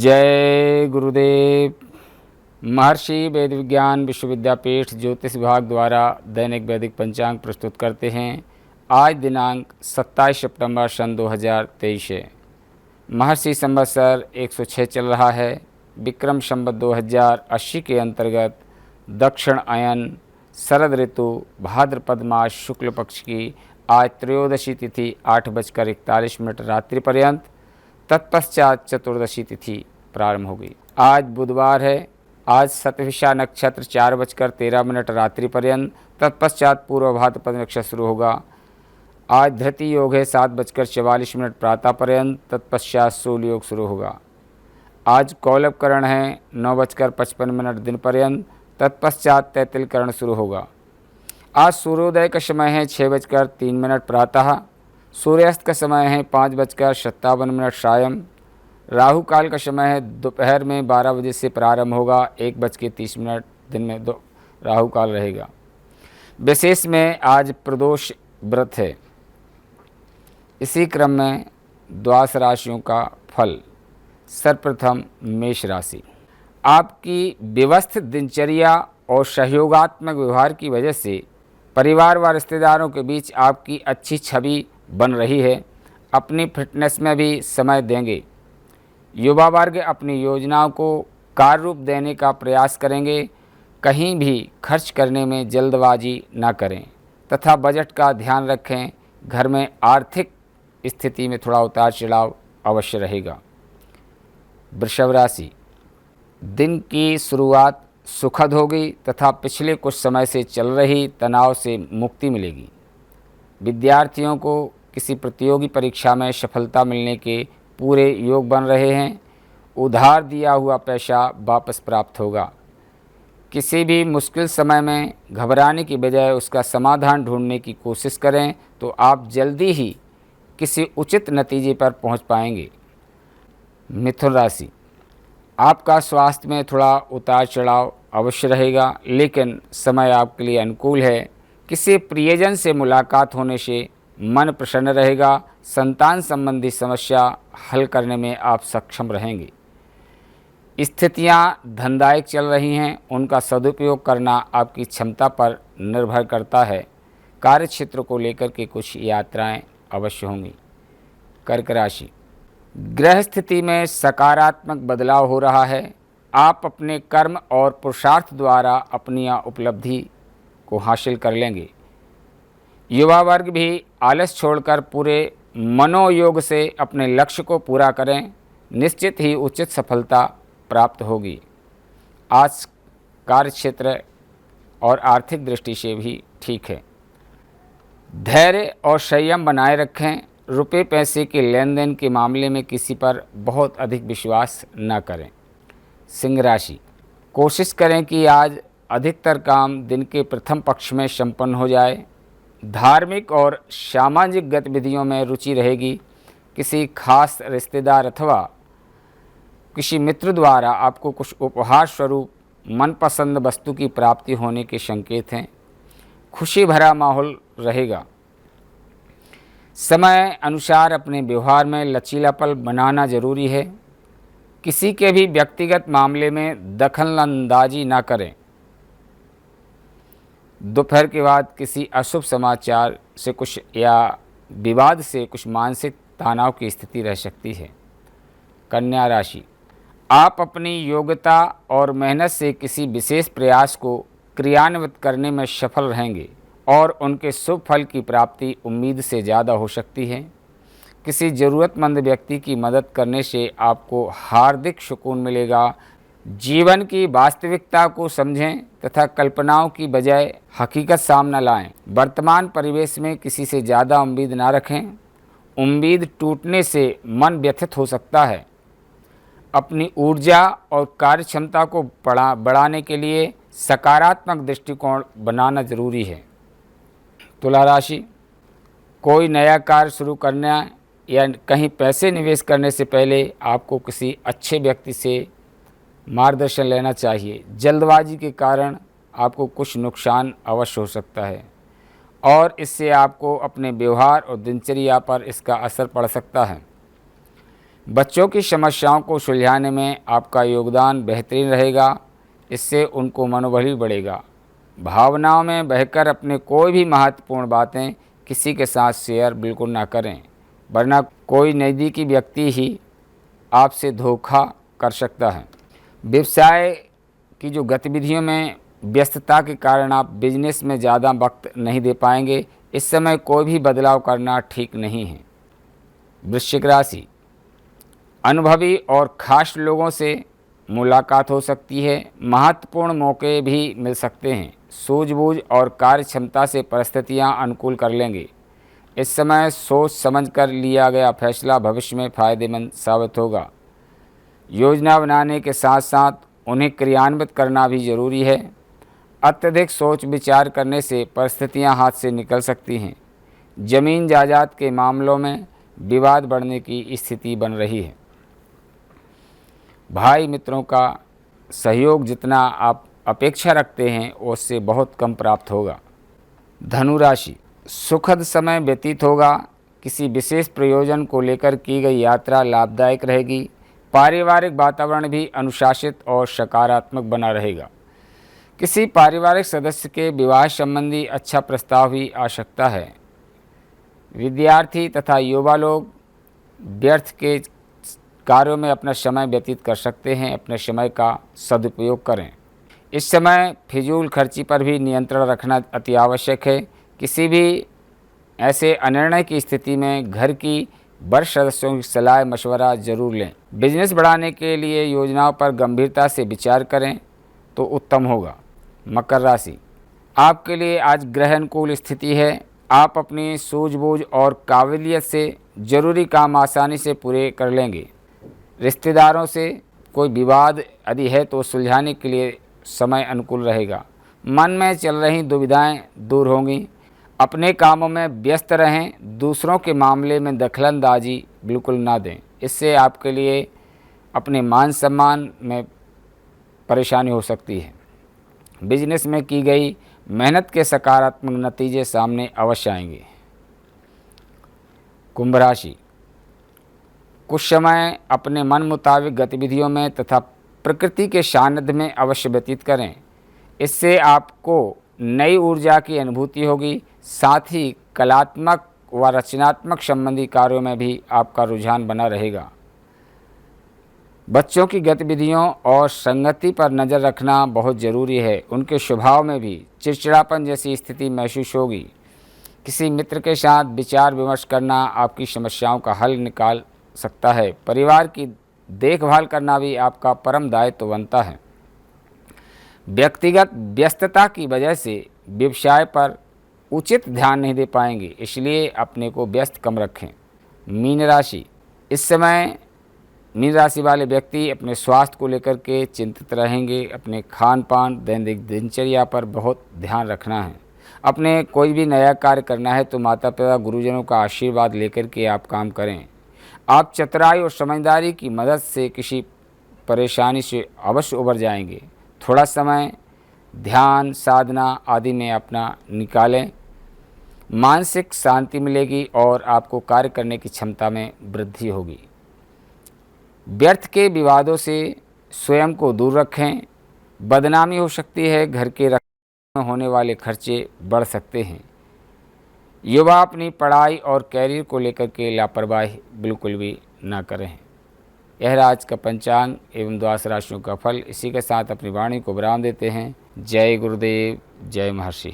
जय गुरुदेव। महर्षि वेद विज्ञान विश्वविद्यापीठ ज्योतिष विभाग द्वारा दैनिक वैदिक पंचांग प्रस्तुत करते हैं। आज दिनांक 27 सितंबर सन 2023 है। महर्षि संवत्सर 106 चल रहा है। विक्रम संवत 2080 के अंतर्गत दक्षिण अयन शरद ऋतु भाद्रपद मास शुक्ल पक्ष की आज त्रयोदशी तिथि 8:41 रात्रि पर्यंत, तत्पश्चात चतुर्दशी तिथि प्रारंभ होगी। आज बुधवार है। आज शतभिषा नक्षत्र 4:13 रात्रि पर्यंत, तत्पश्चात पूर्व भाद्रपद नक्षत्र शुरू होगा। आज धृति योग है 7:44 प्रातः पर्यंत, तत्पश्चात सूल योग शुरू होगा। आज कौलभ करण है 9:55 दिन पर्यंत, तत्पश्चात तैतिल करण शुरू होगा। आज सूर्योदय का समय है 6:03 प्रातः। सूर्यास्त का समय है 5:57 सायं। राहु काल का समय है दोपहर में 12 बजे से प्रारंभ होगा, 1:30 दिन में राहु काल रहेगा। विशेष में आज प्रदोष व्रत है। इसी क्रम में द्वादश राशियों का फल। सर्वप्रथम मेष राशि। आपकी व्यवस्थित दिनचर्या और सहयोगात्मक व्यवहार की वजह से परिवार व रिश्तेदारों के बीच आपकी अच्छी छवि बन रही है। अपनी फिटनेस में भी समय देंगे। युवा वर्ग अपनी योजनाओं को कार्य रूप देने का प्रयास करेंगे। कहीं भी खर्च करने में जल्दबाजी न करें तथा बजट का ध्यान रखें। घर में आर्थिक स्थिति में थोड़ा उतार चढ़ाव अवश्य रहेगा। वृषभ राशि। दिन की शुरुआत सुखद होगी तथा पिछले कुछ समय से चल रही तनाव से मुक्ति मिलेगी। विद्यार्थियों को किसी प्रतियोगी परीक्षा में सफलता मिलने के पूरे योग बन रहे हैं। उधार दिया हुआ पैसा वापस प्राप्त होगा। किसी भी मुश्किल समय में घबराने की बजाय उसका समाधान ढूंढने की कोशिश करें तो आप जल्दी ही किसी उचित नतीजे पर पहुंच पाएंगे। मिथुन राशि। आपका स्वास्थ्य में थोड़ा उतार चढ़ाव अवश्य रहेगा, लेकिन समय आपके लिए अनुकूल है। किसी प्रियजन से मुलाकात होने से मन प्रसन्न रहेगा। संतान संबंधी समस्या हल करने में आप सक्षम रहेंगे। स्थितियां धनदायक चल रही हैं, उनका सदुपयोग करना आपकी क्षमता पर निर्भर करता है। कार्यक्षेत्र को लेकर के कुछ यात्राएं अवश्य होंगी। कर्क राशि। ग्रह स्थिति में सकारात्मक बदलाव हो रहा है। आप अपने कर्म और पुरुषार्थ द्वारा अपनी उपलब्धि को हासिल कर लेंगे। युवा वर्ग भी आलस छोड़कर पूरे मनोयोग से अपने लक्ष्य को पूरा करें। निश्चित ही उचित सफलता प्राप्त होगी। आज कार्यक्षेत्र और आर्थिक दृष्टि से भी ठीक है। धैर्य और संयम बनाए रखें। रुपये पैसे के लेन देन के मामले में किसी पर बहुत अधिक विश्वास न करें। सिंह राशि। कोशिश करें कि आज अधिकतर काम दिन के प्रथम पक्ष में संपन्न हो जाए। धार्मिक और सामाजिक गतिविधियों में रुचि रहेगी। किसी खास रिश्तेदार अथवा किसी मित्र द्वारा आपको कुछ उपहार स्वरूप मनपसंद वस्तु की प्राप्ति होने के संकेत हैं। खुशी भरा माहौल रहेगा। समय अनुसार अपने व्यवहार में लचीलापन बनाना जरूरी है। किसी के भी व्यक्तिगत मामले में दखलंदाजी न करें। दोपहर के बाद किसी अशुभ समाचार से कुछ या विवाद से कुछ मानसिक तनाव की स्थिति रह सकती है। कन्या राशि। आप अपनी योग्यता और मेहनत से किसी विशेष प्रयास को क्रियान्वित करने में सफल रहेंगे और उनके शुभ फल की प्राप्ति उम्मीद से ज़्यादा हो सकती है। किसी ज़रूरतमंद व्यक्ति की मदद करने से आपको हार्दिक सुकून मिलेगा। जीवन की वास्तविकता को समझें तथा कल्पनाओं की बजाय हकीकत सामने लाएं। वर्तमान परिवेश में किसी से ज़्यादा उम्मीद ना रखें। उम्मीद टूटने से मन व्यथित हो सकता है। अपनी ऊर्जा और कार्यक्षमता को बढ़ाने के लिए सकारात्मक दृष्टिकोण बनाना जरूरी है। तुला राशि। कोई नया कार्य शुरू करना या कहीं पैसे निवेश करने से पहले आपको किसी अच्छे व्यक्ति से मार्गदर्शन लेना चाहिए। जल्दबाजी के कारण आपको कुछ नुकसान अवश्य हो सकता है और इससे आपको अपने व्यवहार और दिनचर्या पर इसका असर पड़ सकता है। बच्चों की समस्याओं को सुलझाने में आपका योगदान बेहतरीन रहेगा, इससे उनको मनोबल भी बढ़ेगा। भावनाओं में बहकर अपने कोई भी महत्वपूर्ण बातें किसी के साथ शेयर बिल्कुल ना करें, वरना कोई नज़दीकी व्यक्ति ही आपसे धोखा कर सकता है। व्यवसाय की जो गतिविधियों में व्यस्तता के कारण आप बिजनेस में ज़्यादा वक्त नहीं दे पाएंगे। इस समय कोई भी बदलाव करना ठीक नहीं है। वृश्चिक राशि, अनुभवी और खास लोगों से मुलाकात हो सकती है। महत्वपूर्ण मौके भी मिल सकते हैं। सूझबूझ और कार्य क्षमता से परिस्थितियां अनुकूल कर लेंगे। इस समय सोच समझकर लिया गया फैसला भविष्य में फायदेमंद साबित होगा। योजना बनाने के साथ साथ उन्हें क्रियान्वित करना भी जरूरी है। अत्यधिक सोच विचार करने से परिस्थितियां हाथ से निकल सकती हैं। जमीन जायदाद के मामलों में विवाद बढ़ने की स्थिति बन रही है। भाई मित्रों का सहयोग जितना आप अपेक्षा रखते हैं उससे बहुत कम प्राप्त होगा। धनु राशि, सुखद समय व्यतीत होगा। किसी विशेष प्रयोजन को लेकर की गई यात्रा लाभदायक रहेगी। पारिवारिक वातावरण भी अनुशासित और सकारात्मक बना रहेगा। किसी पारिवारिक सदस्य के विवाह संबंधी अच्छा प्रस्ताव भी आ सकता है। विद्यार्थी तथा युवा लोग व्यर्थ के कार्यों में अपना समय व्यतीत कर सकते हैं। अपने समय का सदुपयोग करें। इस समय फिजूल खर्ची पर भी नियंत्रण रखना अति आवश्यक है। किसी भी ऐसे अनिर्णय की स्थिति में घर की बड़े सदस्यों की सलाह मशवरा जरूर लें। बिजनेस बढ़ाने के लिए योजनाओं पर गंभीरता से विचार करें तो उत्तम होगा। मकर राशि, आपके लिए आज ग्रह अनुकूल स्थिति है। आप अपनी सूझबूझ और काबिलियत से जरूरी काम आसानी से पूरे कर लेंगे। रिश्तेदारों से कोई विवाद यदि है तो सुलझाने के लिए समय अनुकूल रहेगा। मन में चल रही दुविधाएं दूर होंगी। अपने कामों में व्यस्त रहें। दूसरों के मामले में दखलंदाजी बिल्कुल ना दें, इससे आपके लिए अपने मान सम्मान में परेशानी हो सकती है। बिजनेस में की गई मेहनत के सकारात्मक नतीजे सामने अवश्य आएंगे। कुंभ राशि, कुछ समय अपने मन मुताबिक गतिविधियों में तथा प्रकृति के सानिध्य में अवश्य व्यतीत करें। इससे आपको नई ऊर्जा की अनुभूति होगी। साथ ही कलात्मक व रचनात्मक संबंधी कार्यों में भी आपका रुझान बना रहेगा। बच्चों की गतिविधियों और संगति पर नज़र रखना बहुत ज़रूरी है। उनके स्वभाव में भी चिड़चिड़ापन जैसी स्थिति महसूस होगी। किसी मित्र के साथ विचार विमर्श करना आपकी समस्याओं का हल निकाल सकता है। परिवार की देखभाल करना भी आपका परम दायित्व बनता है। व्यक्तिगत व्यस्तता की वजह से व्यवसाय पर उचित ध्यान नहीं दे पाएंगे, इसलिए अपने को व्यस्त कम रखें। मीन राशि, इस समय मीन राशि वाले व्यक्ति अपने स्वास्थ्य को लेकर के चिंतित रहेंगे। अपने खान पान दैनिक दिनचर्या पर बहुत ध्यान रखना है। अपने कोई भी नया कार्य करना है तो माता पिता गुरुजनों का आशीर्वाद लेकर के आप काम करें। आप चतुराई और समझदारी की मदद से किसी परेशानी से अवश्य उबर जाएंगे। थोड़ा समय ध्यान साधना आदि में अपना निकालें। मानसिक शांति मिलेगी और आपको कार्य करने की क्षमता में वृद्धि होगी। व्यर्थ के विवादों से स्वयं को दूर रखें। बदनामी हो सकती है। घर के रखरखाव में होने वाले खर्चे बढ़ सकते हैं। युवा अपनी पढ़ाई और कैरियर को लेकर के लापरवाही बिल्कुल भी ना करें। यह आज का पंचांग एवं द्वादश राशियों का फल। इसी के साथ अपनी वाणी को विराम देते हैं। जय गुरुदेव, जय महर्षि।